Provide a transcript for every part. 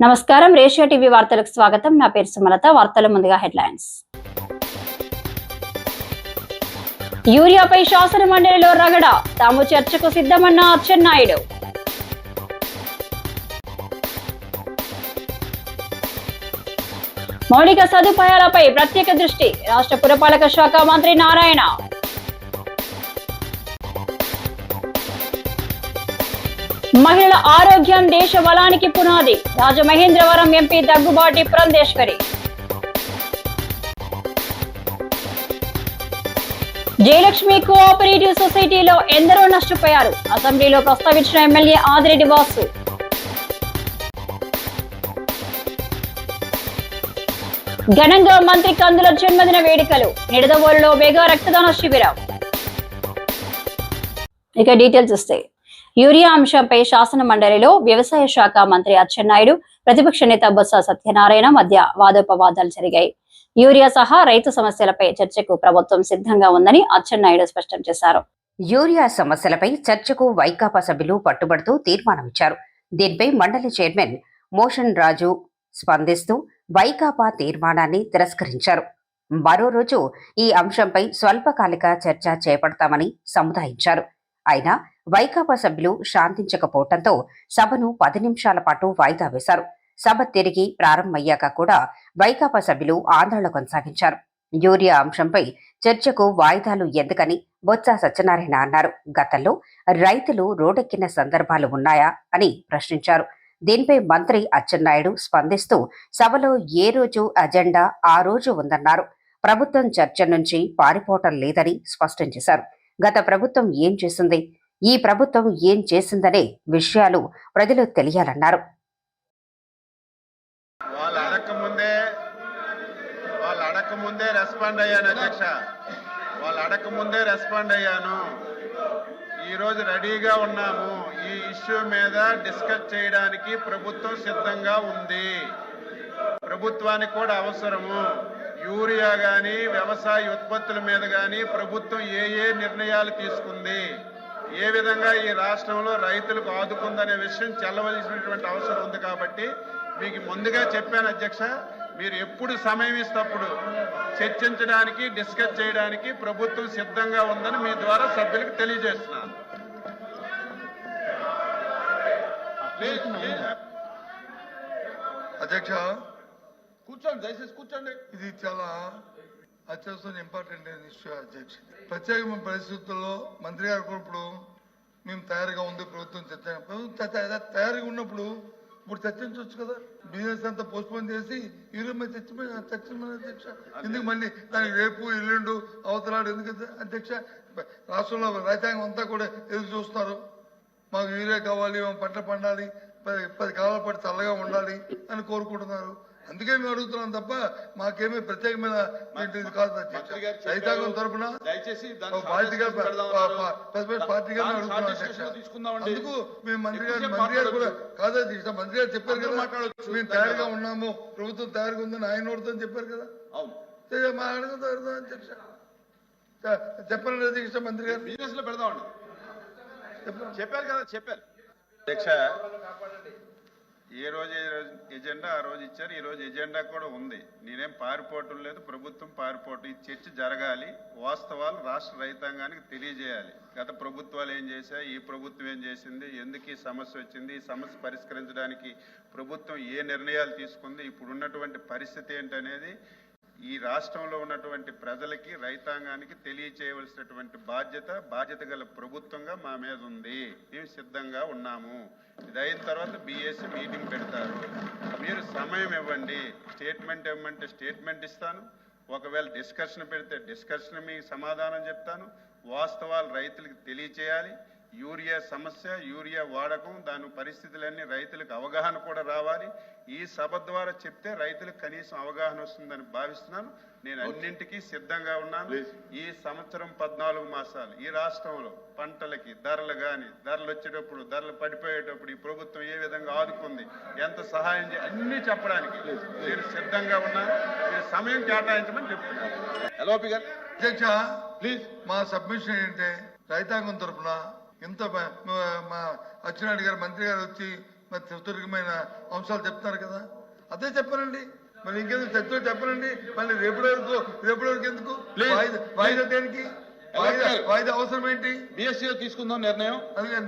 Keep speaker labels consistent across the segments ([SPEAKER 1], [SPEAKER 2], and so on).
[SPEAKER 1] నమస్కారం, ratio TV వార్తలకు స్వాగతం. నా పేరు సుమలత. వార్తల ముందుగా హెడ్లైన్స్. యూరియాపై శాసన మండలిలో రగడ, తాము చర్చకు సిద్ధమన్న అచ్చెన్నాయుడు. మౌలిక సదుపాయాలపై ప్రత్యేక దృష్టి, రాష్ట్ర పురపాలక శాఖ మంత్రి నారాయణ. మహిళల ఆరోగ్యం దేశ బలానికి పునాది, రాజమహేంద్రవరం ఎంపీ దగ్గుబాటి పురంధేశ్వరి. జయలక్ష్మి కోఆపరేటివ్ సొసైటీలో ఎందరో నష్టపోయారు, అసెంబ్లీలో ప్రస్తావించిన ఎమ్మెల్యే ఆదిరెడ్డి వాసు. ఘనంగా మంత్రి కందుల జన్మదిన వేడుకలు, నిడదవోలులో మెగా రక్తదాన శిబిరం. ఇక డీటెయిల్స్ వస్తాయి. యూరియా అంశంపై శాసన మండలిలో వ్యవసాయ శాఖ మంత్రి అచ్చెన్నాయుడు, ప్రతిపక్ష నేత బొత్స సత్యనారాయణ మధ్య వాదోపవాదాలు జరిగాయి. యూరియా సహా రైతు సమస్యలపై చర్చకు ప్రభుత్వం సిద్ధంగా ఉందని అచ్చెన్నాయుడు స్పష్టం చేశారు.
[SPEAKER 2] యూరియా సమస్యలపై చర్చకు వైకాపా సభ్యులు పట్టుబడుతూ తీర్మానమిచ్చారు. దీనిపై మండలి చైర్మన్ మోషన్ రాజు స్పందిస్తూ వైకాపా తీర్మానాన్ని తిరస్కరించారు. మరో రోజు ఈ అంశంపై స్వల్పకాలిక చర్చ చేపడతామని సముదాయించారు. అయినా వైకాపా సభ్యులు శాంతించకపోవడంతో సభను 10 నిమిషాల పాటు వాయిదా వేశారు. సభ తిరిగి ప్రారంభమయ్యాక కూడా వైకాపా సభ్యులు ఆందోళన కొనసాగించారు. యూరియా అంశంపై చర్చకు వాయిదాలు ఎందుకని బొత్స సత్యనారాయణ అన్నారు. గతంలో రైతులు రోడ్డెక్కిన సందర్భాలు ఉన్నాయా అని ప్రశ్నించారు. దీనిపై మంత్రి అచ్చెన్నాయుడు స్పందిస్తూ సభలో ఏ రోజు అజెండా ఆ రోజు ఉందన్నారు. ప్రభుత్వం చర్చ నుంచి పారిపోవటం లేదని స్పష్టం చేశారు. గత ప్రభుత్వం ఏం చేసింది, ఈ ప్రభుత్వం ఏం చేసిందనే విషయాలు ప్రజలు తెలియాలన్నారు.
[SPEAKER 3] వాళ్ళు అడగకముందే రెస్పాండ్ అయ్యాను అధ్యక్ష. వాళ్ళు అడగకముందే రెస్పాండ్ అయ్యాను. ఈరోజు రెడీగా ఉన్నాము. ఈ ఇష్యూ మీద డిస్కస్ చేయడానికి ప్రభుత్వం సిద్ధంగా ఉంది. ప్రభుత్వానికి కూడా అవసరము. యూరియా కానీ వ్యవసాయ ఉత్పత్తుల మీద కానీ ప్రభుత్వం ఏ నిర్ణయాలు తీసుకుంది, ఏ విధంగా ఈ రాష్ట్రంలో రైతులకు ఆదుకుందనే విషయం చెల్లవలసినటువంటి అవసరం ఉంది. కాబట్టి మీకు ముందుగా చెప్పాను అధ్యక్ష, మీరు ఎప్పుడు సమయం ఇస్తప్పుడు చర్చించడానికి డిస్కస్ చేయడానికి ప్రభుత్వం సిద్ధంగా ఉందని మీ ద్వారా సభ్యులకు తెలియజేస్తున్నాను.
[SPEAKER 4] అధ్యక్ష
[SPEAKER 3] కూర్చోండి, దయచేసి కూర్చోండి.
[SPEAKER 4] ఇది చాలా అత్యవసరం ఇంపార్టెంట్ ఇష్యూ అధ్యక్ష. ప్రత్యేకమైన పరిస్థితుల్లో మంత్రి గారు కూడా ఇప్పుడు మేము తయారుగా ఉంది, ప్రభుత్వం తయారుగా ఉన్నప్పుడు ఇప్పుడు చర్చించవచ్చు కదా. బిజినెస్ అంతా పోస్ట్పోన్ చేసి యూరియా మీద చర్చించమని అధ్యక్ష. ఎందుకు మళ్ళీ దానికి రేపు ఎల్లుండు అవతలాడు ఎందుకు అధ్యక్ష? రాష్ట్రంలో రైతాంగం అంతా కూడా ఎదురు చూస్తున్నారు. మాకు యూరియా కావాలి, పంట పండాలి, 10 కాలాల పాటు చల్లగా ఉండాలి అని కోరుకుంటున్నారు. అందుకే మేము అడుగుతున్నాం తప్ప మాకేమీ ప్రత్యేకమైన కాదు. రైతాంగం తరఫున పార్టీగా అడుగుతున్నాం. అందుకు మేము మంత్రి గారు కూడా కాదు అధ్యక్ష. మంత్రి గారు చెప్పారు కదా, మేము తయారుగా ఉన్నాము, ప్రభుత్వం తయారుగా ఉందని ఆయన నోడుతుందని చెప్పారు కదా. మా అడుగుతారు అధ్యక్ష. చెప్పండి అధ్యక్ష. మంత్రి గారు
[SPEAKER 3] బిజినెస్ లో పెడదామండి చెప్పారు కదా. చెప్పారు అధ్యక్ష. ఏ రోజు ఎజెండా ఆ రోజు ఇచ్చారు. ఈ రోజు ఎజెండా కూడా ఉంది. నేనేం పారిపోవటం లేదు, ప్రభుత్వం పారిపోవటం. ఈ చర్చ జరగాలి, వాస్తవాలు రాష్ట్ర రైతాంగానికి తెలియజేయాలి. గత ప్రభుత్వాలు ఏం చేశాయి, ఈ ప్రభుత్వం ఏం చేసింది, ఎందుకు ఈ సమస్య వచ్చింది, ఈ సమస్య పరిష్కరించడానికి ప్రభుత్వం ఏ నిర్ణయాలు తీసుకుంది, ఇప్పుడు ఉన్నటువంటి పరిస్థితి ఏంటనేది ఈ రాష్ట్రంలో ఉన్నటువంటి ప్రజలకి రైతాంగానికి తెలియచేయవలసినటువంటి బాధ్యత గల ప్రభుత్వంగా మా మీద ఉంది. మేము సిద్ధంగా ఉన్నాము. ఇది అయిన తర్వాత బీఎస్సీ మీటింగ్ పెడతారు. మీరు సమయం ఇవ్వండి. స్టేట్మెంట్ ఇవ్వమంటే స్టేట్మెంట్ ఇస్తాను. ఒకవేళ డిస్కషన్ పెడితే డిస్కషన్ మీకు సమాధానం చెప్తాను. వాస్తవాలు రైతులకు తెలియచేయాలి. యూరియా సమస్య, యూరియా వాడకం, దాని పరిస్థితులన్నీ రైతులకు అవగాహన కూడా రావాలి. ఈ సభ ద్వారా చెప్తే రైతులకు కనీసం అవగాహన వస్తుందని భావిస్తున్నాను. నేను అన్నింటికీ సిద్ధంగా ఉన్నాను. ఈ సంవత్సరం 14 మాసాలు ఈ రాష్ట్రంలో పంటలకి ధరలు వచ్చేటప్పుడు, ధరలు పడిపోయేటప్పుడు ఈ ప్రభుత్వం ఏ విధంగా ఆదుకుంది, ఎంత సహాయం అన్ని చెప్పడానికి నేను సిద్ధంగా ఉన్నాను. మీరు సమయం కేటాయించమని చెప్తున్నాను. ఎల్ఓపి గారు.
[SPEAKER 4] అధ్యక్ష ప్లీజ్, మా సబ్మిషన్ ఏంటంటే రైతాంగం తరఫున ఇంత మా అచ్చెన్నాయుడు గారు మంత్రి గారు వచ్చి మరి చతుర్గమైన అంశాలు చెప్తున్నారు కదా, అదే చెప్పనండి. మరి ఇంకెందుకు చర్చలో చెప్పనండి, మళ్ళీ రేపటి వరకు ఎందుకు వాయిదా దేనికి? వాయిదా అవసరం ఏంటి?
[SPEAKER 3] బిఎస్సీ తీసుకుందాం నిర్ణయం.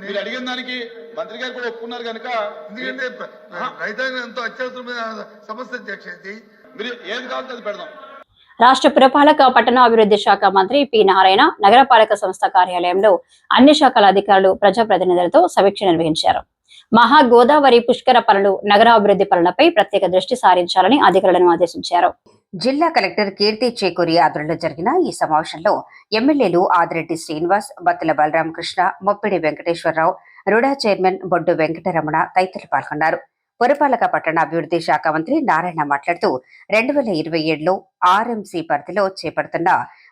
[SPEAKER 3] మీరు అడిగిన దానికి మంత్రి గారు కూడా ఒప్పుకున్నారు కనుక,
[SPEAKER 4] ఎందుకంటే రైతాంగం ఎంతో అత్యవసరమైన సమస్య అధ్యక్ష.
[SPEAKER 3] మీరు ఏది కావాలో అది పెడదాం.
[SPEAKER 1] రాష్ట్ర పురపాలక పట్టణాభివృద్ధి శాఖ మంత్రి పి నారాయణ నగరపాలక సంస్థ కార్యాలయంలో అన్ని శాఖల అధికారులు ప్రజాప్రతినిధులతో సమీక్ష నిర్వహించారు. మహా గోదావరి పుష్కర పనులు నగరాభివృద్ధి పనులపై ప్రత్యేక దృష్టి సారించాలని అధికారులను ఆదేశించారు.
[SPEAKER 2] జిల్లా కలెక్టర్ కీర్తి చేకూరి ఆధ్వర్యంలో జరిగిన ఈ సమావేశంలో ఎమ్మెల్యేలు ఆదిరెడ్డి శ్రీనివాస్, బత్తుల బలరామకృష్ణ, మొప్పిడి వెంకటేశ్వరరావు, రుడా చైర్మన్ బొడ్డు వెంకటరమణ తదితరులు పాల్గొన్నారు. పురపాలక పట్టణాభివృద్ధి శాఖ మంత్రి నారాయణ మాట్లాడుతూ 2027లో ఆర్ఎంసీ పరిధిలో చేపడుతున్న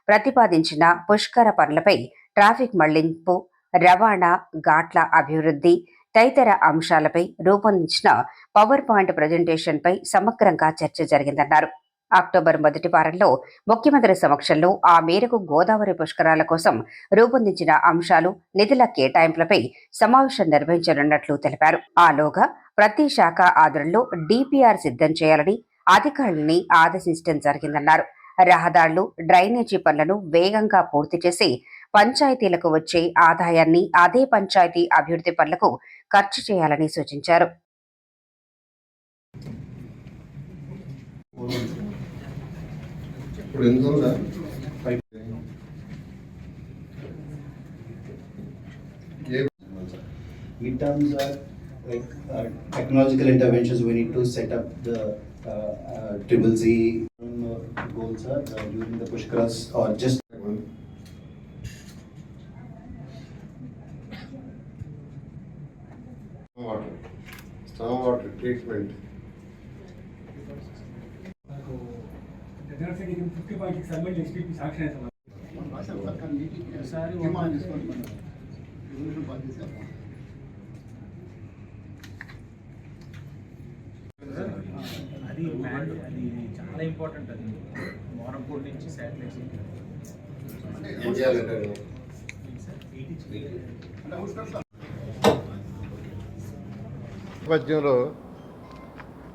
[SPEAKER 2] ప్రతిపాదించిన పుష్కర పనులపై ట్రాఫిక్ మళ్లింపు, రవాణా, ఘాట్ల అభివృద్ధి తదితర అంశాలపై రూపొందించిన పవర్ పాయింట్ ప్రజెంటేషన్ పై సమగ్రంగా చర్చ జరిగిందన్నారు. అక్టోబర్ మొదటి వారంలో ముఖ్యమంత్రి సమక్షంలో ఆ మేరకు గోదావరి పుష్కరాల కోసం రూపొందించిన అంశాలు, నిధుల కేటాయింపులపై సమావేశం నిర్వహించనున్నట్లు తెలిపారు. ఆలోగా ప్రతి శాఖ ఆధ్వర్యంలో డిపిఆర్ సిద్ధం చేయాలని అధికారులని ఆదేశించడం జరిగిందన్నారు. రహదారులు, డ్రైనేజీ పనులను వేగంగా పూర్తి చేసి పంచాయతీలకు వచ్చే ఆదాయాన్ని అదే పంచాయతీ అభివృద్ధి పనులకు ఖర్చు చేయాలని సూచించారు.
[SPEAKER 5] In terms of like technological interventions, we need to set up the triple Z goals during the pushkaras or just
[SPEAKER 6] stormwater treatment.
[SPEAKER 7] అది చాలా ఇంపార్టెంట్. అది మోరంపూర్ నుంచి శాటిలైట్స్
[SPEAKER 6] నేపథ్యంలో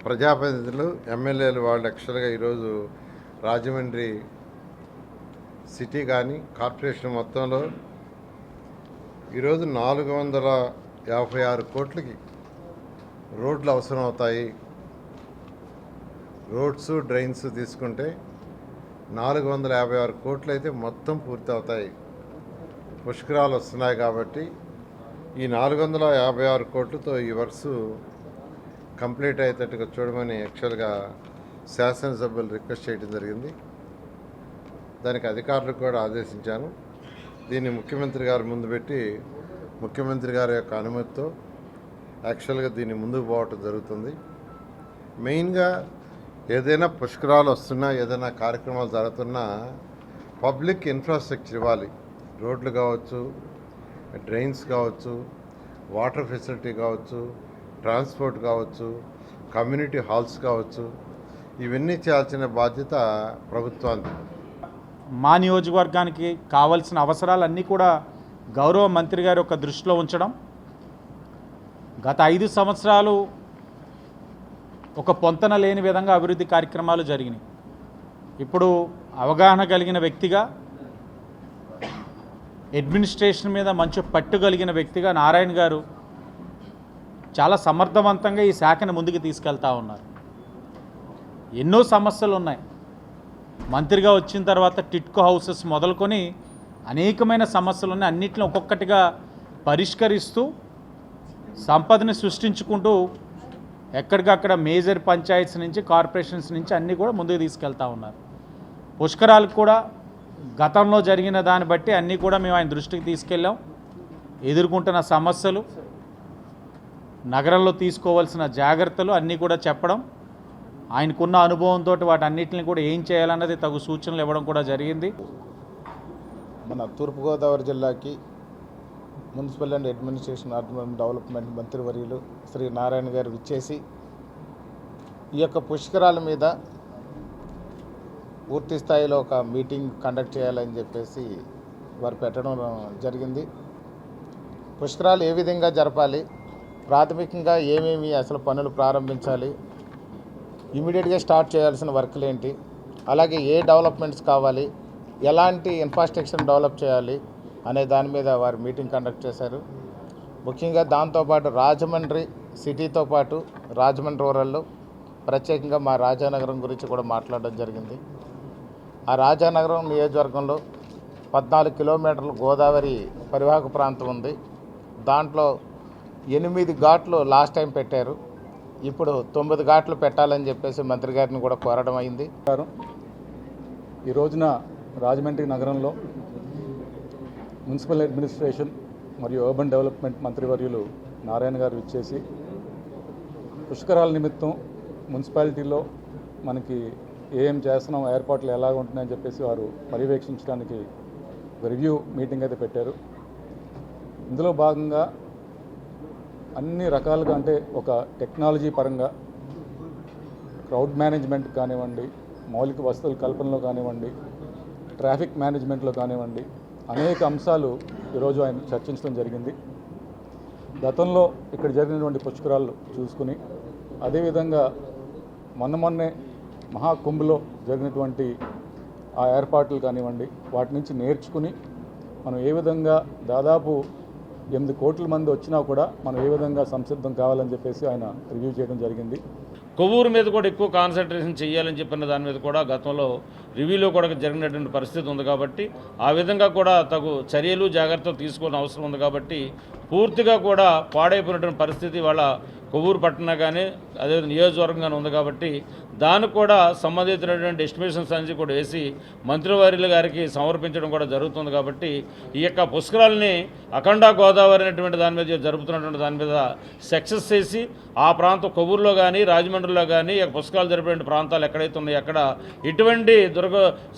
[SPEAKER 6] ప్రజాప్రతినిధులు, ఎమ్మెల్యేలు వాళ్ళు యాక్చువల్గా ఈరోజు రాజమండ్రి సిటీ కానీ కార్పొరేషన్ మొత్తంలో ఈరోజు 456 కోట్లకి రోడ్లు అవసరం అవుతాయి. రోడ్స్, డ్రైన్స్ తీసుకుంటే 456 కోట్లు అయితే మొత్తం పూర్తి అవుతాయి. పుష్కరాలు వస్తున్నాయి కాబట్టి ఈ 456 కోట్లతో ఈ వర్క్స్ కంప్లీట్ అయ్యేటట్టుగా చూడమని యాక్చువల్గా శాసనసభ్యులు రిక్వెస్ట్ చేయడం జరిగింది. దానికి అధికారులకు కూడా ఆదేశించాను. దీన్ని ముఖ్యమంత్రి గారు ముందు పెట్టి ముఖ్యమంత్రి గారి యొక్క అనుమతితో యాక్చువల్గా దీన్ని ముందుకు పోవటం జరుగుతుంది. మెయిన్గా ఏదైనా పుష్కరాలు వస్తున్నా, ఏదైనా కార్యక్రమాలు జరుగుతున్నా పబ్లిక్ ఇన్ఫ్రాస్ట్రక్చర్ ఇవ్వాలి. రోడ్లు కావచ్చు, డ్రైన్స్ కావచ్చు, వాటర్ ఫెసిలిటీ కావచ్చు, ట్రాన్స్పోర్ట్ కావచ్చు, కమ్యూనిటీ హాల్స్ కావచ్చు, ఇవన్నీ చేయాల్సిన బాధ్యత ప్రభుత్వానికి.
[SPEAKER 7] మా నియోజకవర్గానికి కావాల్సిన అవసరాలన్నీ కూడా గౌరవ మంత్రి గారి యొక్క దృష్టిలో ఉంచడం. గత 5 సంవత్సరాలు ఒక పొంతన లేని విధంగా అభివృద్ధి కార్యక్రమాలు జరిగినాయి. ఇప్పుడు అవగాహన కలిగిన వ్యక్తిగా, అడ్మినిస్ట్రేషన్ మీద మంచి పట్టు కలిగిన వ్యక్తిగా నారాయణ గారు చాలా సమర్థవంతంగా ఈ శాఖను ముందుకు తీసుకెళ్తా ఉన్నారు. ఎన్నో సమస్యలు ఉన్నాయి. మంత్రిగా వచ్చిన తర్వాత టిట్కో హౌసెస్ మొదలుకొని అనేకమైన సమస్యలు ఉన్నాయి. అన్నింటిని ఒక్కొక్కటిగా పరిష్కరిస్తూ సంపదని సృష్టించుకుంటూ ఎక్కడికక్కడ మేజర్ పంచాయత్స్ నుంచి, కార్పొరేషన్స్ నుంచి అన్నీ కూడా ముందుకు తీసుకెళ్తా ఉన్నారు. పుష్కరాలకు కూడా గతంలో జరిగిన దాన్ని బట్టి అన్నీ కూడా మేము ఆయన దృష్టికి తీసుకెళ్ళాం. ఎదుర్కొంటున్న సమస్యలు, నగరంలో తీసుకోవాల్సిన జాగ్రత్తలు అన్నీ కూడా చెప్పడం, ఆయనకున్న అనుభవంతో వాటన్నిటిని కూడా ఏం చేయాలన్నది తగు సూచనలు ఇవ్వడం కూడా జరిగింది.
[SPEAKER 8] మన తూర్పుగోదావరి జిల్లాకి municipal and administration urban development మంత్రివర్యులు శ్రీ నారాయణ గారు విచ్చేసి ఈ యొక్క పుష్కరాల మీద పూర్తి స్థాయిలో ఒక మీటింగ్ కండక్ట్ చేయాలని చెప్పేసి వారు పెట్టడం జరిగింది. పుష్కరాలు ఏ విధంగా జరపాలి, ప్రాథమికంగా ఏమేమి అసలు పనులు ప్రారంభించాలి, ఇమీడియట్గా స్టార్ట్ చేయాల్సిన వర్క్లు ఏంటి, అలాగే ఏ డెవలప్మెంట్స్ కావాలి, ఎలాంటి ఇన్ఫ్రాస్ట్రక్చర్ డెవలప్ చేయాలి అనే దాని మీద వారు మీటింగ్ కండక్ట్ చేశారు. ముఖ్యంగా దాంతోపాటు రాజమండ్రి సిటీతో పాటు రాజమండ్రి రూరల్లో ప్రత్యేకంగా మా రాజానగరం గురించి కూడా మాట్లాడడం జరిగింది. ఆ రాజానగరం నియోజకవర్గంలో 14 కిలోమీటర్లు గోదావరి పరివాహక ప్రాంతం ఉంది. దాంట్లో 8 ఘాట్లు లాస్ట్ టైం పెట్టారు. ఇప్పుడు 9 ఘాట్లు పెట్టాలని చెప్పేసి మంత్రి గారిని కూడా కోరడం అయింది.
[SPEAKER 9] ఈ రోజున రాజమండ్రి నగరంలో మున్సిపల్ అడ్మినిస్ట్రేషన్ మరియు అర్బన్ డెవలప్మెంట్ మంత్రివర్యులు నారాయణ గారు ఇచ్చేసి పుష్కరాల నిమిత్తం మున్సిపాలిటీలో మనకి ఏం చేస్తున్నాం, ఏర్పాట్లు ఎలా ఉంటున్నాయని చెప్పేసి వారు పర్యవేక్షించడానికి రివ్యూ మీటింగ్ అయితే పెట్టారు. ఇందులో భాగంగా అన్ని రకాలుగా అంటే ఒక టెక్నాలజీ పరంగా క్రౌడ్ మేనేజ్మెంట్ కానివ్వండి, మౌలిక వసతుల కల్పనలో కానివ్వండి, ట్రాఫిక్ మేనేజ్మెంట్లో కానివ్వండి, అనేక అంశాలు ఈరోజు ఆయన చర్చించడం జరిగింది. గతంలో ఇక్కడ జరిగినటువంటి పుష్కరాలు చూసుకుని, అదేవిధంగా మొన్నే మహాకుంభలో జరిగినటువంటి ఆ ఏర్పాట్లు కానివ్వండి, వాటి నుంచి నేర్చుకుని మనం ఏ విధంగా దాదాపు 8 కోట్ల మంది వచ్చినా కూడా మనం ఏ విధంగా సంసిద్ధం కావాలని చెప్పేసి ఆయన రివ్యూ చేయడం జరిగింది.
[SPEAKER 7] కొవ్వూరు మీద కూడా ఎక్కువ కాన్సన్ట్రేషన్ చేయాలని చెప్పిన దాని మీద కూడా గతంలో రివ్యూలో కూడా జరిగినటువంటి పరిస్థితి ఉంది కాబట్టి ఆ విధంగా కూడా తగు చర్యలు జాగ్రత్తలు తీసుకోవాల్సిన అవసరం ఉంది కాబట్టి పూర్తిగా కూడా పాడైపోయినటువంటి పరిస్థితి వాళ్ళ కొవ్వూరు పట్టణ కానీ అదే నియోజకవర్గంగానే ఉంది కాబట్టి దానికి కూడా సంబంధించినటువంటి ఎస్టిమేషన్స్ అన్ని కూడా వేసి మంత్రివర్యుల గారికి సమర్పించడం కూడా జరుగుతుంది. కాబట్టి ఈ యొక్క పుష్కరాలని అఖండ గోదావరి అనేటువంటి దాని మీద జరుపుతున్నటువంటి దాని మీద సక్సెస్ చేసి ఆ ప్రాంతం కొవ్వూరులో కానీ రాజమండ్రిలో కానీ పుష్కరాలు జరిపే ప్రాంతాలు ఎక్కడైతే ఉన్నాయో అక్కడ ఎటువంటి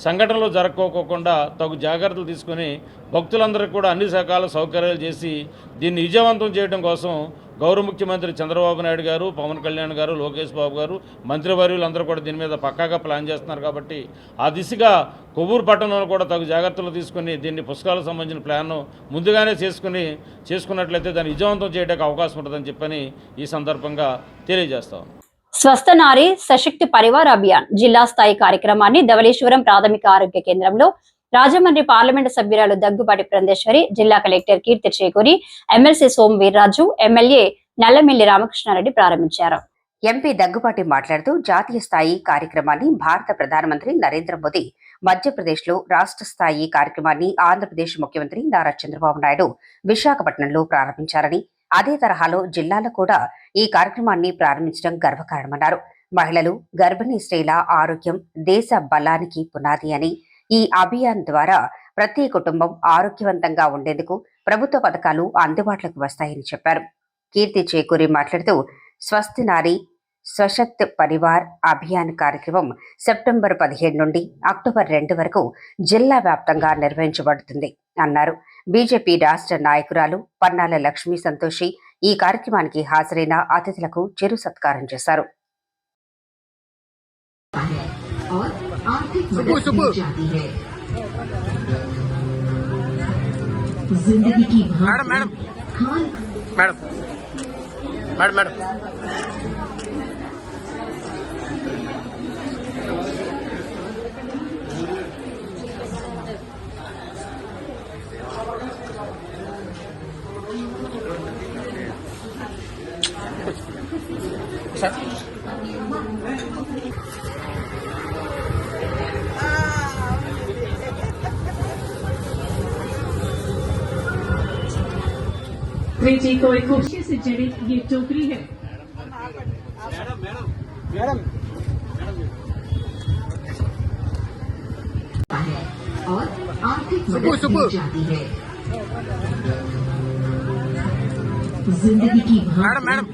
[SPEAKER 7] సంఘటనలు జరగకోకుండా తగు జాగ్రత్తలు తీసుకుని భక్తులందరికీ కూడా అన్ని రకాల సౌకర్యాలు చేసి దీన్ని విజయవంతం చేయడం కోసం గౌరవ ముఖ్యమంత్రి చంద్రబాబు నాయుడు గారు, పవన్ కళ్యాణ్ గారు, లోకేష్ బాబు గారు, మంత్రివర్యులు అందరూ కూడా దీని మీద పక్కాగా ప్లాన్ చేస్తున్నారు. కాబట్టి ఆ దిశగా కొవ్వూరు పట్టణంలో కూడా తగు జాగ్రత్తలు తీసుకుని దీన్ని పుస్తకాలకు సంబంధించిన ప్లాన్ ముందుగానే చేసుకున్నట్లయితే దాన్ని విజయవంతం చేయడానికి అవకాశం ఉంటుందని చెప్పని ఈ సందర్భంగా తెలియజేస్తాం.
[SPEAKER 1] స్వస్థ నారి సశక్తి పరివార్ అభియాన్ జిల్లా స్థాయి కార్యక్రమాన్ని ధవళేశ్వరం ప్రాథమిక ఆరోగ్య కేంద్రంలో రాజమండ్రి పార్లమెంటు సభ్యురాలు దగ్గుబాటి పురంధేశ్వరి, జిల్లా కలెక్టర్ కీర్తి చేకూరి, ఎమ్మెల్సీ సోము వీర్రాజు, ఎమ్మెల్యే నల్లమిల్లి రామకృష్ణారెడ్డి ప్రారంభించారు.
[SPEAKER 2] ఎంపీ దగ్గుబాటి మాట్లాడుతూ జాతీయ స్థాయి కార్యక్రమాన్ని భారత ప్రధానమంత్రి నరేంద్ర మోదీ, మధ్యప్రదేశ్లో రాష్ట్ర స్థాయి కార్యక్రమాన్ని ఆంధ్రప్రదేశ్ ముఖ్యమంత్రి నారా చంద్రబాబు నాయుడు విశాఖపట్నంలో ప్రారంభించారని, అదే తరహాలో జిల్లాలో కూడా ఈ కార్యక్రమాన్ని ప్రారంభించడం గర్వకారణమన్నారు. మహిళలు, గర్భిణీ స్త్రీల ఆరోగ్యం దేశ బలానికి పునాది అని, ఈ అభియాన్ ద్వారా ప్రతి కుటుంబం ఆరోగ్యవంతంగా ఉండేందుకు ప్రభుత్వ పథకాలు అందుబాటులోకి వస్తాయని చెప్పారు. కీర్తి చేకూరి మాట్లాడుతూ స్వస్తి నారి సశక్త్ పరివార్ అభియాన్ కార్యక్రమం సెప్టెంబర్ 17 నుండి అక్టోబర్ 2 వరకు జిల్లా వ్యాప్తంగా నిర్వహించబడుతుంది అన్నారు. బీజేపీ రాష్ట్ర నాయకురాలు పన్నాల లక్ష్మీ సంతోషి ఈ కార్యక్రమానికి హాజరైన అతిథులకు చిరు సత్కారం చేశారు.
[SPEAKER 10] बेटी को एक खुशी से जड़ित ये टोकरी है। और आर्थिक मदद दी जाती है। जिंदगी की मैडम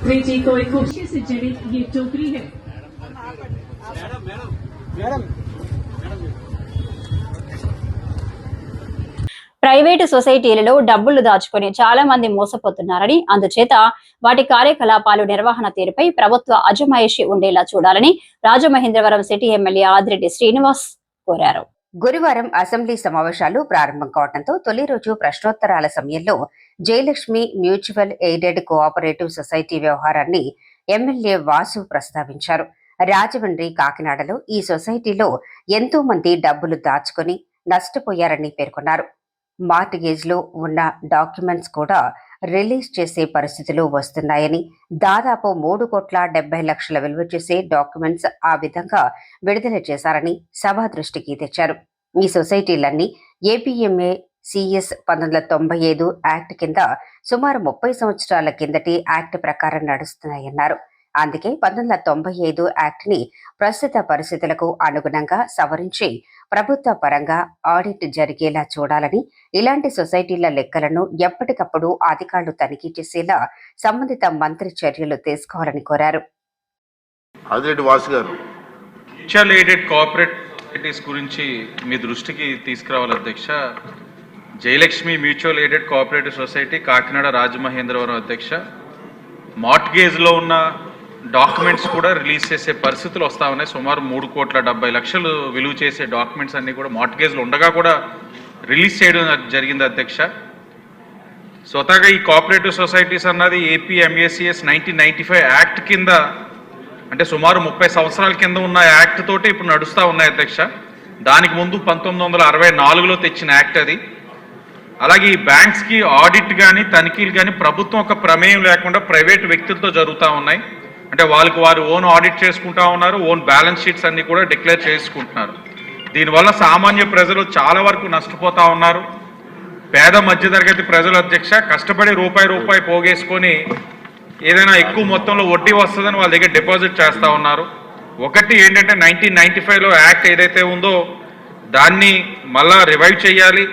[SPEAKER 10] दूसरे जी को एक खुशी से जनित ये टोकरी है।
[SPEAKER 1] ప్రైవేటు సొసైటీలలో డబ్బులు దాచుకొని చాలా మంది మోసపోతున్నారని, అందుచేత వాటి కార్యకలాపాలు నిర్వహణ తీరుపై ప్రభుత్వ అజమాయిషీ ఉండేలా చూడాలని రాజమహేంద్రవరం సిటీ ఎమ్మెల్యే ఆదిరెడ్డి శ్రీనివాస్ కోరారు.
[SPEAKER 2] గురువారం అసెంబ్లీ సమావేశాలు ప్రారంభం కావడంతో తొలి రోజు ప్రశ్నోత్తరాల సమయంలో Jayalakshmi mutual aided cooperative society వ్యవహారాన్ని ఎమ్మెల్యే వాసు ప్రస్తావించారు. రాజమండ్రి, కాకినాడలో ఈ సొసైటీలో ఎంతో మంది డబ్బులు దాచుకొని నష్టపోయారని పేర్కొన్నారు. మార్టిగేజ్ లో ఉన్న డాక్యుమెంట్స్ కూడా రిలీజ్ చేసే పరిస్థితులు వస్తున్నాయని, దాదాపు 3,70,00,000 విలువ చేసే డాక్యుమెంట్స్ ఆ విధంగా విడుదల చేశారని సభ దృష్టికి తెచ్చారు. ఈ సొసైటీలన్నీ ఏపీఎంఏ సిఎస్ 1995 యాక్ట్ కింద సుమారు 30 సంవత్సరాల కిందటి యాక్ట్ ప్రకారం నడుస్తున్నాయన్నారు. అందుకే 1995 యాక్ట్ ని ప్రస్తుత పరిస్థితులకు అనుగుణంగా సవరించి ప్రభుత్వ పరంగా ఆడిట్ జరిగేలా చూడాలని, ఇలాంటి సొసైటీల లెక్కలను ఎప్పటికప్పుడు అధికారులు తనిఖీ చేసేలా సంబంధిత మంత్రి చర్యలు తీసుకోవాలని కోరారు.
[SPEAKER 3] ఆదిరెడ్డి వాసు గారు
[SPEAKER 11] మ్యూచువల్ ఎయిడెడ్ కోఆపరేటివ్స్ గురించి మీ దృష్టికి తీసుకురావాలి అధ్యక్ష. Jayalakshmi mutual aided cooperative society Kakinada, Rajamahendravaram అధ్యక్ష. మార్ట్గేజ్లో ఉన్న డాక్యుమెంట్స్ కూడా రిలీజ్ చేసే పరిస్థితులు వస్తా ఉన్నాయి. సుమారు 3,70,00,000 విలువ చేసే డాక్యుమెంట్స్ అన్నీ కూడా మార్ట్గేజ్లో ఉండగా కూడా రిలీజ్ చేయడం జరిగింది అధ్యక్ష. స్వతహాగా ఈ కోఆపరేటివ్ సొసైటీస్ అన్నది ఏపీఎంఏసిఎస్ 1995 యాక్ట్ కింద, అంటే సుమారు 30 సంవత్సరాల కింద ఉన్న యాక్ట్ తోటి ఇప్పుడు నడుస్తూ ఉన్నాయి అధ్యక్ష. దానికి ముందు 1964లో తెచ్చిన యాక్ట్ అది. అలాగే ఈ బ్యాంక్స్కి ఆడిట్ కానీ తనిఖీలు కానీ ప్రభుత్వం ఒక ప్రమేయం లేకుండా ప్రైవేట్ వ్యక్తులతో జరుగుతూ ఉన్నాయి. అంటే వాళ్ళకి వారు ఓన్ ఆడిట్ చేసుకుంటా ఉన్నారు, ఓన్ బ్యాలెన్స్ షీట్స్ అన్ని కూడా డిక్లేర్ చేసుకుంటున్నారు. దీనివల్ల సామాన్య ప్రజలు చాలా వరకు నష్టపోతా ఉన్నారు. పేద మధ్యతరగతి ప్రజలు అధ్యక్ష కష్టపడి రూపాయి పోగేసుకొని ఏదైనా ఎక్కువ మొత్తంలో వడ్డీ వస్తుందని వాళ్ళ దగ్గర డిపాజిట్ చేస్తూ ఉన్నారు. ఒకటి ఏంటంటే 1995లో యాక్ట్ ఏదైతే ఉందో దాన్ని మళ్ళా రివైవ్ చేయాలి.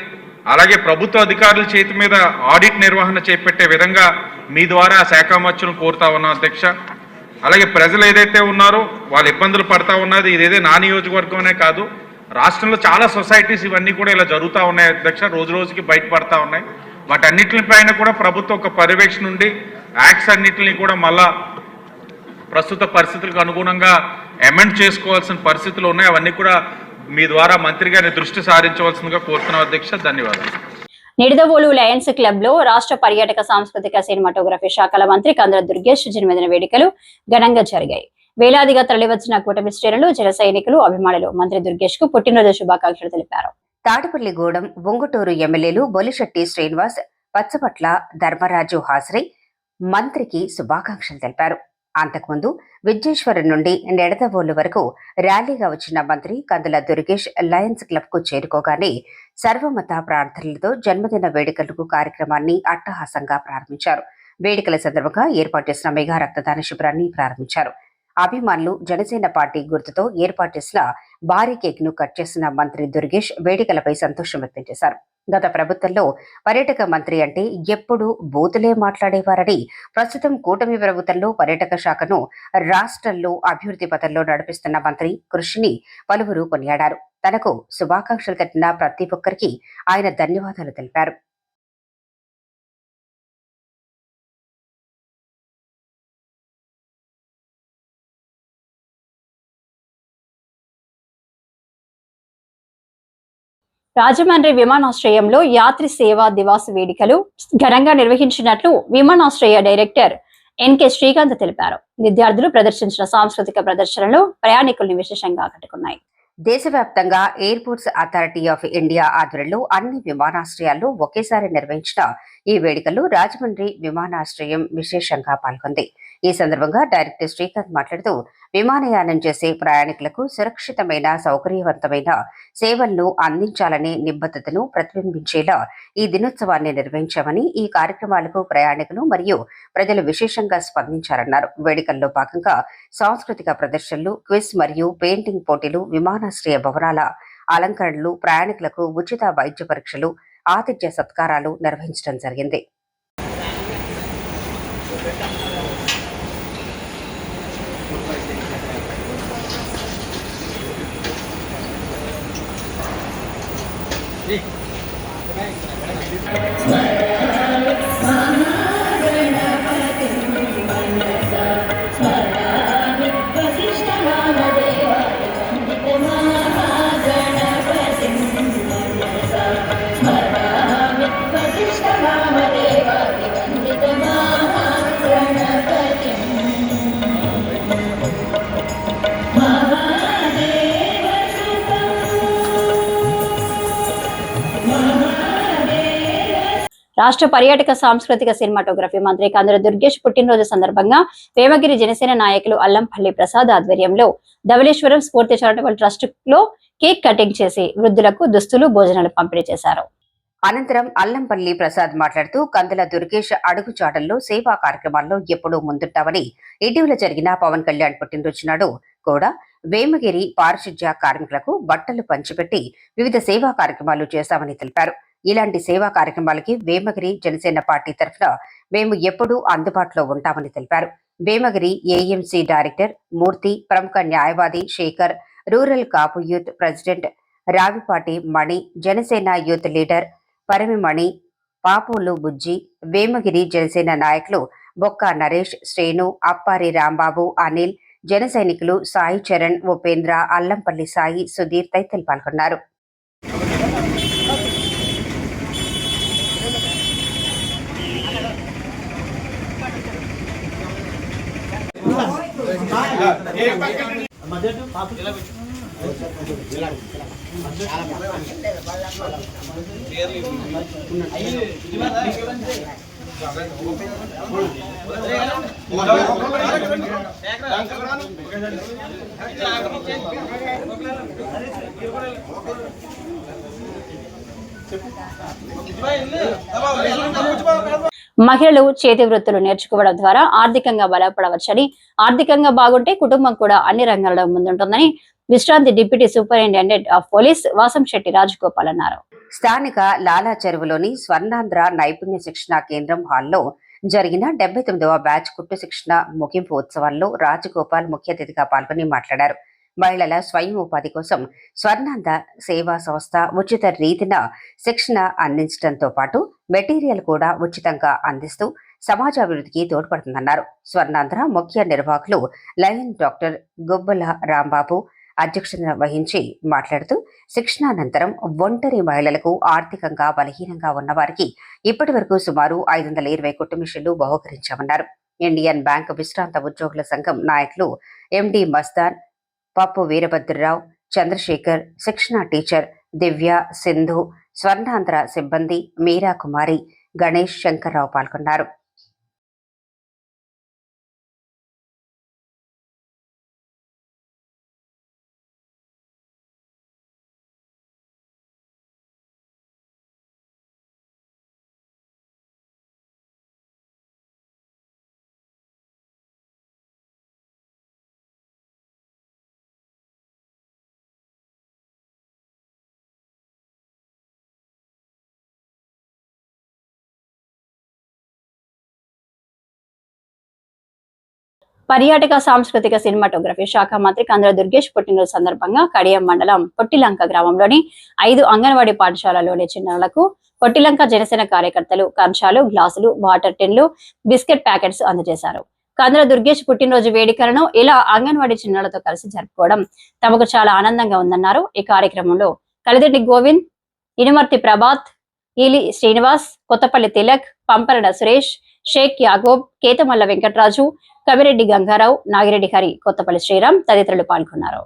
[SPEAKER 11] అలాగే ప్రభుత్వ అధికారుల చేతి మీద ఆడిట్ నిర్వహణ చేపట్టే విధంగా మీ ద్వారా శాఖ మంత్రులను కోరుతా ఉన్నాం అధ్యక్ష. అలాగే ప్రజలు ఏదైతే ఉన్నారో వాళ్ళు ఇబ్బందులు పడతా ఉన్నది ఇదేదే నా నియోజకవర్గమే కాదు, రాష్ట్రంలో చాలా సొసైటీస్ ఇవన్నీ కూడా ఇలా జరుగుతూ ఉన్నాయి అధ్యక్ష. రోజు రోజుకి బయటపడతా ఉన్నాయి. వాటన్నిటిపైన కూడా ప్రభుత్వం ఒక పర్యవేక్షణ నుండి యాక్ట్స్ అన్నింటినీ కూడా మళ్ళా ప్రస్తుత పరిస్థితులకు అనుగుణంగా అమెండ్ చేసుకోవాల్సిన పరిస్థితులు ఉన్నాయి. అవన్నీ కూడా మీ ద్వారా మంత్రి గారిని దృష్టి సారించవలసిందిగా కోరుతున్నాం అధ్యక్ష. ధన్యవాదాలు.
[SPEAKER 1] నిడదవోలు లయన్స్ క్లబ్ లో రాష్ట్ర పర్యాటక సాంస్కృతిక సినిమాటోగ్రఫీ శాఖల మంత్రి కందుల దుర్గేష్ జన్మదిన వేడుకలు ఘనంగా జరిగాయి. వేలాదిగా తరలివచ్చిన కూటమి శ్రేణులు, జన సైనికులు, అభిమానులు మంత్రి దుర్గేష్ కు పుట్టినరోజు శుభాకాంక్షలు తెలిపారు.
[SPEAKER 2] తాటిపల్లిగూడెం ఉంగుటూరు ఎమ్మెల్యేలు బొలిశెట్టి శ్రీనివాస్, పచ్చపట్ల ధర్మరాజు హాజరై మంత్రికి శుభాకాంక్షలు తెలిపారు. అంతకుముందు విద్యేశ్వరం నుండి నిడదవోలు వరకు ర్యాలీగా వచ్చిన మంత్రి కందుల దుర్గేష్ లయన్స్ క్లబ్ కు చేరుకోగానే సర్వమత ప్రార్థనలతో జన్మదిన వేడుకలకు కార్యక్రమాన్ని అట్టహాసంగా ప్రారంభించారు. వేడుకల సందర్భంగా ఏర్పాటు చేసిన మెగా రక్తదాన శిబిరాన్ని ప్రారంభించారు. అభిమానులు జనసేన పార్టీ గుర్తుతో ఏర్పాటు చేసిన భారీ కేక్ ను కట్ చేసిన మంత్రి దుర్గేష్ వేడుకలపై సంతోషం వ్యక్తం చేశారు. గత ప్రభుత్వంలో పర్యాటక మంత్రి అంటే ఎప్పుడు బూతులే మాట్లాడేవారని, ప్రస్తుతం కూటమి ప్రభుత్వంలో పర్యాటక శాఖను రాష్ట్రంలో అభివృద్ధి పథంలో నడిపిస్తున్న మంత్రి కృషిని పలువురు కొనియాడారు. తనకు శుభాకాంక్షలు తెలిపిన ప్రతి ఒక్కరికి ఆయన ధన్యవాదాలు తెలిపారు.
[SPEAKER 1] రాజమండ్రి విమానాశ్రయంలో యాత్రి సేవా దివాస్ వేడుకలు ఘనంగా నిర్వహించినట్లు విమానాశ్రయ డైరెక్టర్ ఎన్కే శ్రీకాంత్ తెలిపారు. విద్యార్థులు ప్రదర్శించిన సాంస్కృతిక ప్రదర్శనలు ప్రయాణికుల్ని విశేషంగా ఆకట్టుకున్నాయి.
[SPEAKER 2] దేశవ్యాప్తంగా ఎయిర్పోర్ట్స్ అథారిటీ ఆఫ్ ఇండియా ఆధ్వర్యంలో అన్ని విమానాశ్రయాల్లో ఒకేసారి నిర్వహించిన ఈ వేడుకల్లో రాజమండ్రి విమానాశ్రయం విశేషంగా పాల్గొంది. ఈ సందర్భంగా డైరెక్టర్ శ్రీకాంత్ మాట్లాడుతూ, విమానయానం చేసే ప్రయాణికులకు సురక్షితమైన, సౌకర్యవంతమైన సేవలను అందించాలనే నిబద్ధతను ప్రతిబింబించేలా ఈ దినోత్సవాన్ని నిర్వహించామని, ఈ కార్యక్రమాలకు ప్రయాణికులు మరియు ప్రజలు విశేషంగా స్పందించారన్నారు. వేడుకల్లో భాగంగా సాంస్కృతిక ప్రదర్శనలు, క్విజ్ మరియు పెయింటింగ్ పోటీలు, విమానాశ్రయ భవనాల అలంకరణలు, ప్రయాణికులకు ఉచిత వైద్య పరీక్షలు, ఆతిథ్య సత్కారాలు నిర్వహించడం జరిగింది.
[SPEAKER 1] రాష్ట్ర పర్యాటక సాంస్కృతిక సినిమాటోగ్రఫీ మంత్రి కందుల దుర్గేష్ పుట్టినరోజు సందర్భంగా వేమగిరి జనసేన నాయకులు అల్లంపల్లి ప్రసాద్ ఆధ్వర్యంలో ధవళేశ్వరం స్ఫూర్తి చారిటబుల్ ట్రస్ట్ లో కేక్ కటింగ్ చేసి వృద్ధులకు దుస్తులు భోజనాలు పంపిణీ చేశారు.
[SPEAKER 2] అనంతరం అల్లంపల్లి ప్రసాద్ మాట్లాడుతూ కందుల దుర్గేష్ అడుగుచాటల్లో సేవా కార్యక్రమాల్లో ఎప్పుడూ ముందుంటామని, ఇటీవల జరిగిన పవన్ కళ్యాణ్ పుట్టినరోజు నాడు కూడా వేమగిరి పారిశుధ్య కార్మికులకు బట్టలు పంచిపెట్టి వివిధ సేవా కార్యక్రమాలు చేశామని తెలిపారు. ఇలాంటి సేవా కార్యక్రమాలకి వేమగిరి జనసేన పార్టీ తరఫున మేము ఎప్పుడూ అందుబాటులో ఉంటామని తెలిపారు. వేమగిరి ఏఎంసీ డైరెక్టర్ మూర్తి, ప్రముఖ న్యాయవాది శేఖర్, రూరల్ కాపు యూత్ ప్రెసిడెంట్ రావిపాటి మణి, జనసేన యూత్ లీడర్ పరిమిమణి, పాపోలు బుజ్జి, వేమగిరి జనసేన నాయకులు బొక్క నరేష్, శ్రేణు, అప్పారి రాంబాబు, అనిల్, జన సైనికులు సాయి చరణ్, ఉపేంద్ర, అల్లంపల్లి సాయి, సుధీర్ తదితరులు పాల్గొన్నారు.
[SPEAKER 1] మహిళలు చేతి వృత్తులు నేర్చుకోవడం ద్వారా ఆర్థికంగా బలపడవచ్చని, ఆర్థికంగా బాగుంటే కుటుంబం కూడా అన్ని రంగాల్లో ముందుంటుందని విశ్రాంతి deputy superintendent of police Vasamsetti Rajagopal అన్నారు.
[SPEAKER 2] స్థానిక లాలా చెరువులోని స్వర్ణాంధ్ర నైపుణ్య శిక్షణ కేంద్రం హాల్లో జరిగిన 79వ బ్యాచ్ కుట్టు శిక్షణ ముగింపు ఉత్సవాల్లో రాజగోపాల్ ముఖ్య అతిథిగా పాల్గొని మాట్లాడారు. మహిళల స్వయం ఉపాధి కోసం స్వర్ణాంధ్ర సేవా సంస్థ ఉచిత రీతిన శిక్షణ అందించడంతో పాటు మెటీరియల్ కూడా ఉచితంగా అందిస్తూ సమాజాభివృద్ధికి తోడ్పడుతుందన్నారు. స్వర్ణాంధ్ర ముఖ్య నిర్వాహకులు లయన్ డాక్టర్ గుబ్బల రాంబాబు అధ్యక్షత వహించి మాట్లాడుతూ శిక్షణానంతరం ఒంటరి మహిళలకు ఆర్థికంగా బలహీనంగా ఉన్న వారికి ఇప్పటి వరకు సుమారు 520 కుట్టు మిషన్లు బహుకరించామన్నారు. ఇండియన్ బ్యాంక్ విశ్రాంత ఉద్యోగుల సంఘం నాయకులు ఎండి మస్తాన్, పప్పు వీరభద్రరావు, చంద్రశేఖర్, శిక్షణ టీచర్ దివ్య, సింధు, స్వర్ణాంధ్ర సిబ్బంది మీరా కుమారి, గణేష్, శంకర్రావు పాల్గొన్నారు.
[SPEAKER 1] పర్యాటక సాంస్కృతిక సినిమాటోగ్రఫీ శాఖ మంత్రి కందుల దుర్గేష్ పుట్టినరోజు సందర్భంగా కడియం మండలం పొట్టిలంక గ్రామంలోని 5 అంగన్వాడీ పాఠశాలలోని చిన్నారులకు పొట్టిలంక జనసేన కార్యకర్తలు కంచాలు, గ్లాసులు, వాటర్ టిన్లు, బిస్కెట్ ప్యాకెట్స్ అందజేశారు. కందుల దుర్గేష్ పుట్టినరోజు వేడుకలను ఇలా అంగన్వాడీ చిన్నారులతో కలిసి జరుపుకోవడం తమకు చాలా ఆనందంగా ఉందన్నారు. ఈ కార్యక్రమంలో కలిదెడ్డి గోవింద్, ఇనుమర్తి ప్రభాత్, ఈలి శ్రీనివాస్, కొత్తపల్లి తిలక్, పంపరడ సురేష్, షేక్ యాగోబ్, కేతమల్ల వెంకటరాజు, కవిరెడ్డి గంగారావు, నాగిరెడ్డి హరి, కొత్తపల్లి శ్రీరామ్ తదితరులు పాల్గొన్నారు.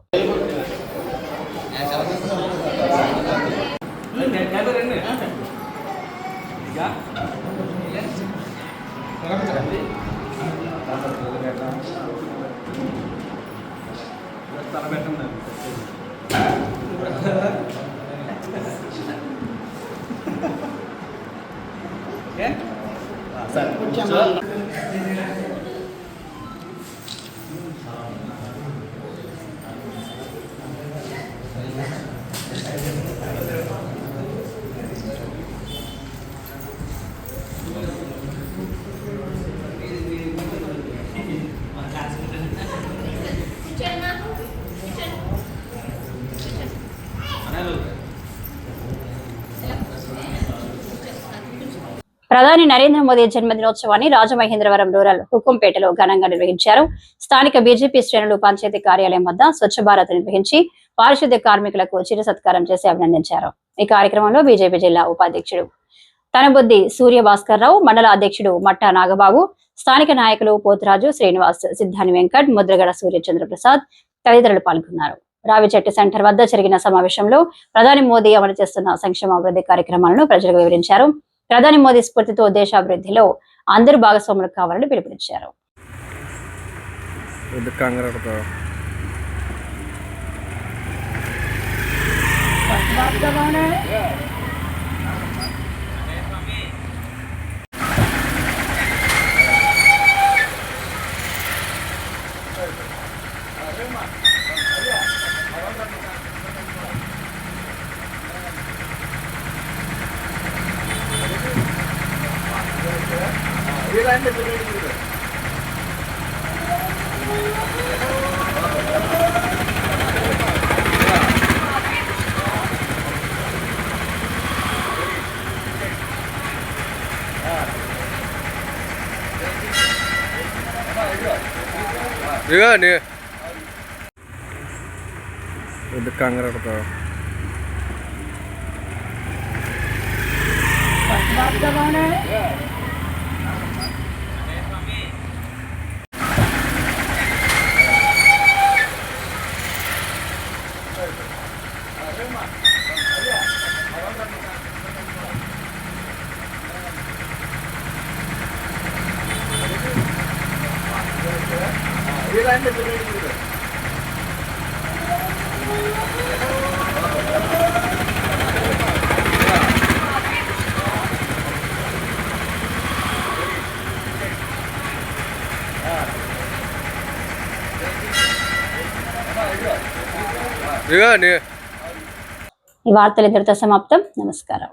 [SPEAKER 1] ప్రధాని నరేంద్ర మోదీ జన్మదినోత్సవాన్ని రాజమహేంద్రవరం రూరల్ హుకుంపేటలో ఘనంగా నిర్వహించారు. స్థానిక బీజేపీ శ్రేణులు పంచాయతీ కార్యాలయం వద్ద స్వచ్ఛ భారత్ నిర్వహించి పారిశుద్ధ్య కార్మికులకు చిరు సత్కారం చేసి అభినందించారు. ఈ కార్యక్రమంలో బీజేపీ జిల్లా ఉపాధ్యక్షుడు తనబుద్ది సూర్య భాస్కర్ రావు, మండల అధ్యక్షుడు మట్టా నాగబాబు, స్థానిక నాయకులు పోతురాజు శ్రీనివాస్, సిద్ధాని వెంకట్, ముద్రగడ సూర్యచంద్రప్రసాద్ తదితరులు పాల్గొన్నారు. రావిచెట్టు సెంటర్ వద్ద జరిగిన సమావేశంలో ప్రధాని మోదీ అమలు చేస్తున్న సంక్షేమ అభివృద్ధి కార్యక్రమాలను ప్రజలకు వివరించారు. ప్రధాని మోదీ స్ఫూర్తితో దేశాభివృద్ధిలో అందరూ భాగస్వాములు కావాలని పిలుపునిచ్చారు. ఈ వార్తలు ఇంతటితో సమాప్తం. నమస్కారం.